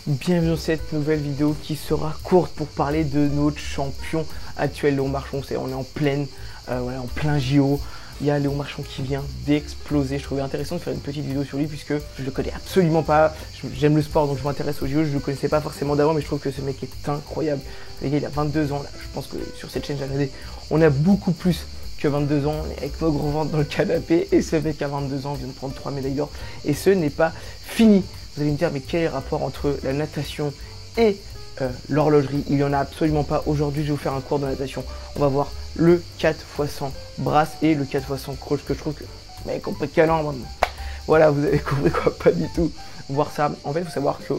Bienvenue dans cette nouvelle vidéo qui sera courte pour parler de notre champion actuel, Léon Marchand. On est en plein JO. Il y a Léon Marchand qui vient d'exploser. Je trouvais intéressant de faire une petite vidéo sur lui puisque je le connais absolument pas. J'aime le sport donc je m'intéresse aux JO. Je le connaissais pas forcément d'avant, mais je trouve que ce mec est incroyable. Les gars, il a 22 ans là. Je pense que sur cette chaîne, j'ai regardé, on a beaucoup plus que 22 ans, on est avec nos gros ventres dans le canapé et ce mec à 22 ans vient de prendre 3 médailles d'or et ce n'est pas fini. Vous allez me dire mais quel est le rapport entre la natation et l'horlogerie? Il n'y en a absolument pas. Aujourd'hui je vais vous faire un cours de natation. On va voir le 4x100 brasse et le 4x100 crawl que je trouve que mec on peut câlin. Voilà, vous avez compris quoi, pas du tout voir ça. En fait il faut savoir que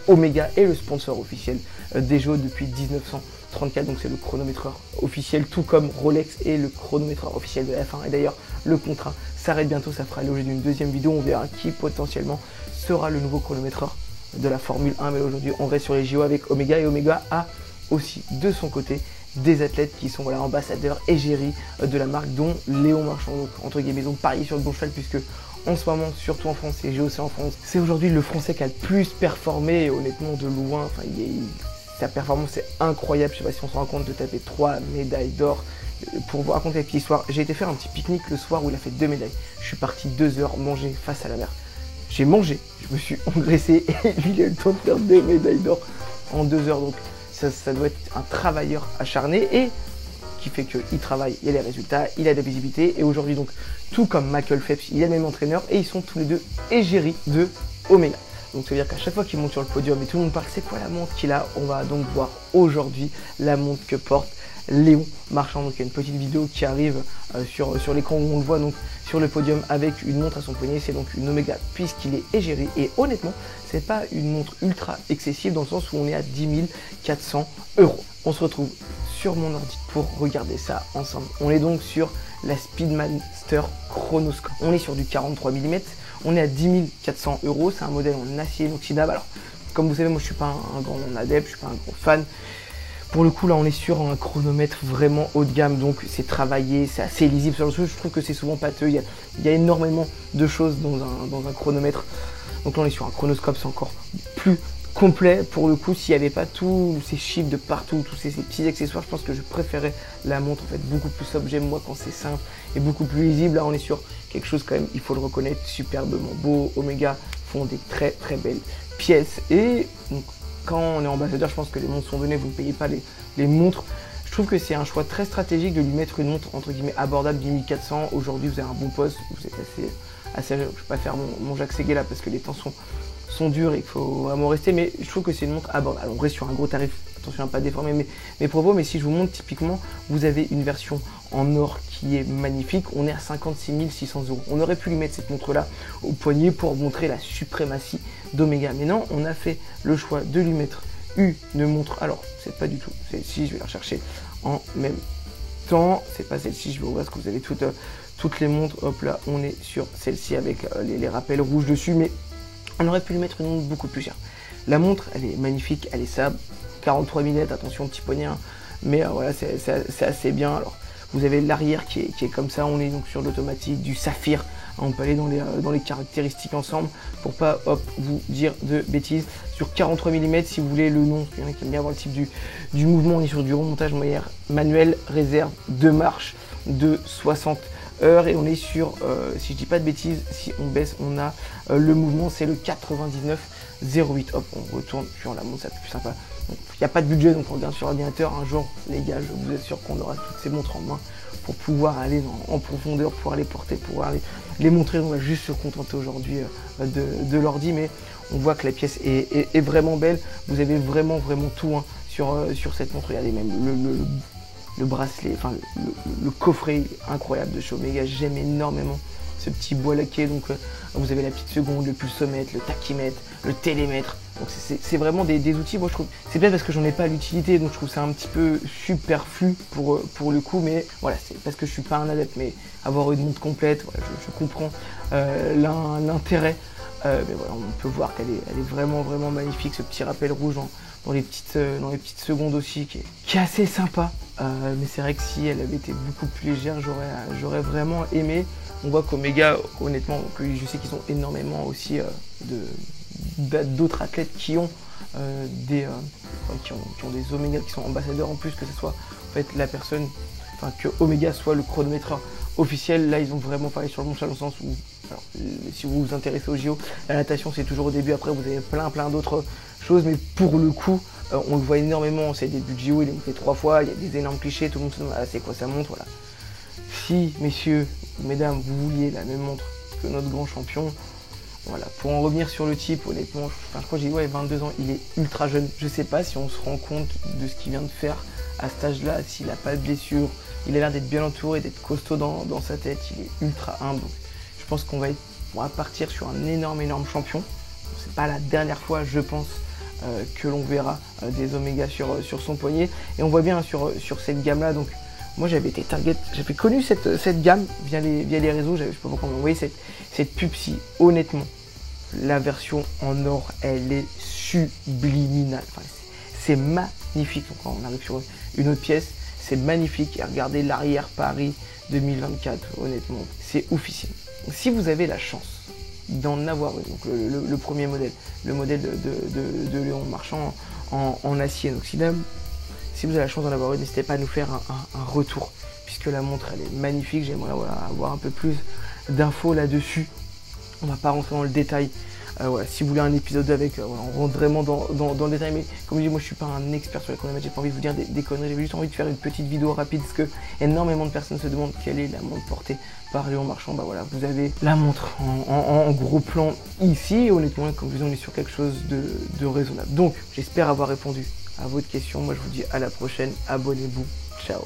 Omega est le sponsor officiel des JO depuis 1934, donc c'est le chronométreur officiel, tout comme Rolex est le chronométreur officiel de la F1. Et d'ailleurs le contrat s'arrête bientôt, ça fera l'objet d'une deuxième vidéo, on verra qui potentiellement sera le nouveau chronométreur de la Formule 1. Mais aujourd'hui on reste sur les JO avec Omega, et Omega a aussi de son côté des athlètes qui sont ambassadeurs égéries de la marque, dont Léon Marchand, donc entre guillemets, donc parier sur le bon cheval, puisque en ce moment, surtout en France, et JO c'est en France, c'est aujourd'hui le Français qui a le plus performé, et honnêtement de loin, sa performance est incroyable. Je sais pas si on se rend compte de taper 3 médailles d'or. Pour vous raconter la petite histoire, j'ai été faire un petit pique-nique le soir où il a fait 2 médailles. Je suis parti 2 heures manger face à la mer. J'ai mangé, je me suis engraissé et lui il a eu le temps de faire 2 médailles d'or en 2 heures. Donc ça doit être un travailleur acharné et qui fait qu'il travaille, il y a les résultats, il a de la visibilité. Et aujourd'hui donc, tout comme Michael Phelps, il a le même entraîneur et ils sont tous les deux égéries de Omega. Donc ça veut dire qu'à chaque fois qu'il monte sur le podium et tout le monde parle c'est quoi la montre qu'il a, on va donc voir aujourd'hui la montre que porte Léon Marchand. Donc il y a une petite vidéo qui arrive sur l'écran où on le voit donc sur le podium avec une montre à son poignet. C'est donc une Omega puisqu'il est égérie, et honnêtement c'est pas une montre ultra excessive dans le sens où on est à 10 400 €. On se retrouve sur mon ordi pour regarder ça ensemble. On est donc sur la Speedmaster Chronoscope. On est sur du 43 mm. On est à 10 400 €. C'est un modèle en acier inoxydable. Alors, comme vous savez, moi je suis pas un grand adepte, je suis pas un gros fan. Pour le coup, là, on est sur un chronomètre vraiment haut de gamme, donc c'est travaillé, c'est assez lisible. Sur le truc, je trouve que c'est souvent pâteux. Il y a énormément de choses dans un chronomètre. Donc là, on est sur un chronoscope, c'est encore plus complet. Pour le coup, s'il n'y avait pas tous ces chiffres de partout, tous ces petits accessoires, je pense que je préférais la montre en fait beaucoup plus sobre. J'aime moi quand c'est simple et beaucoup plus lisible. Là, on est sur quelque chose quand même, il faut le reconnaître, superbement beau. Omega font des très très belles pièces, et donc, quand on est ambassadeur, je pense que les montres sont données, vous ne payez pas les montres. Je trouve que c'est un choix très stratégique de lui mettre une montre entre guillemets abordable, 10 400. Aujourd'hui, vous avez un bon poste, vous êtes assez je ne vais pas faire mon Jacques Ségué là parce que les temps sont durs et qu'il faut vraiment rester, mais je trouve que c'est une montre abordable. Alors, on reste sur un gros tarif, attention à ne pas déformer mes propos, mais si je vous montre typiquement, vous avez une version en or qui est magnifique. On est à 56 600 €. On aurait pu lui mettre cette montre là au poignet pour montrer la suprématie d'Omega, mais non, on a fait le choix de lui mettre une montre. Alors c'est pas du tout celle-ci, je vais la rechercher en même temps. C'est pas celle-ci, je vais ouvrir parce que vous avez toutes les montres. Hop là, on est sur celle-ci avec les rappels rouges dessus, mais on aurait pu lui mettre une montre beaucoup plus chère. La montre, elle est magnifique, elle est sobre, 43 mm, attention petit poignet, hein. Mais voilà, c'est assez bien. Alors vous avez l'arrière qui est comme ça, on est donc sur l'automatique, du saphir. On peut aller dans les caractéristiques ensemble pour pas vous dire de bêtises. Sur 43 mm, si vous voulez le nom, il y en a qui aiment bien voir le type du mouvement, on est sur du remontage manuel, réserve de marche de 60 heures, et on est sur, si je dis pas de bêtises, si on baisse, on a le mouvement, c'est le 99,08. Hop, on retourne sur la montre, c'est plus sympa. Il n'y a pas de budget, donc on regarde sur l'ordinateur. Un jour, les gars, je vous assure qu'on aura toutes ces montres en main pour pouvoir aller en profondeur, pouvoir les porter, pouvoir les montrer. On va juste se contenter aujourd'hui de l'ordi, mais on voit que la pièce est vraiment belle. Vous avez vraiment tout hein, sur cette montre. Regardez même le bracelet, enfin le coffret incroyable de chez Omega. J'aime énormément ce petit bois laqué. Donc vous avez la petite seconde, le pulsomètre, le tachymètre, le télémètre. Donc c'est vraiment des outils, moi je trouve, c'est peut-être parce que j'en ai pas l'utilité, donc je trouve ça un petit peu superflu pour le coup, mais voilà, c'est parce que je suis pas un adepte, mais avoir une montre complète, voilà, je comprends l'intérêt, mais voilà, on peut voir qu'elle est vraiment magnifique, ce petit rappel rouge dans les petites secondes aussi, qui est assez sympa, mais c'est vrai que si elle avait été beaucoup plus légère, j'aurais vraiment aimé. On voit qu'Omega, honnêtement, je sais qu'ils ont énormément aussi d'autres athlètes qui ont qui ont des Omega, qui sont ambassadeurs en plus, que ce soit en fait la personne, que Omega soit le chronométreur officiel. Là, ils ont vraiment parlé sur le bon chat dans le sens où, alors, si vous vous intéressez au JO, la natation c'est toujours au début, après vous avez plein d'autres choses, mais pour le coup, on le voit énormément, c'est le début de JO, il est monté 3 fois, il y a des énormes clichés, tout le monde se demande c'est quoi ça montre, voilà. Si, messieurs, mesdames, vous vouliez la même montre que notre grand champion, voilà, pour en revenir sur le type, honnêtement, je crois que j'ai dit 22 ans, il est ultra jeune. Je sais pas si on se rend compte de ce qu'il vient de faire à cet âge-là, s'il n'a pas de blessure. Il a l'air d'être bien entouré, d'être costaud dans sa tête, il est ultra humble. Donc, je pense qu'on va partir sur un énorme champion. C'est pas la dernière fois, je pense, que l'on verra des Omega sur son poignet. Et on voit bien sur cette gamme-là, donc moi j'avais été target, j'avais connu cette gamme via les réseaux, je sais pas pourquoi on m'a envoyé cette pub-ci. Honnêtement, la version en or, elle est subliminale. Enfin, c'est magnifique. Donc quand on arrive sur une autre pièce, c'est magnifique. Et regardez l'arrière Paris 2024, honnêtement, c'est oufissime. Donc, si vous avez la chance d'en avoir une, donc le premier modèle, le modèle de Léon Marchand en acier, donc si vous avez la chance d'en avoir une, n'hésitez pas à nous faire un retour, puisque la montre elle est magnifique. J'aimerais avoir un peu plus d'infos là-dessus. On va pas rentrer dans le détail. Si vous voulez un épisode avec, on rentre vraiment dans le détail, mais comme je dis, moi je suis pas un expert sur les chronomètres, j'ai pas envie de vous dire des conneries, j'ai juste envie de faire une petite vidéo rapide, parce que énormément de personnes se demandent quelle est la montre portée par Léon Marchand. Bah voilà, vous avez la montre en gros plan ici, et honnêtement, comme je vous dis, on est sur quelque chose de raisonnable. Donc, j'espère avoir répondu à votre question. Moi je vous dis à la prochaine, abonnez-vous, ciao.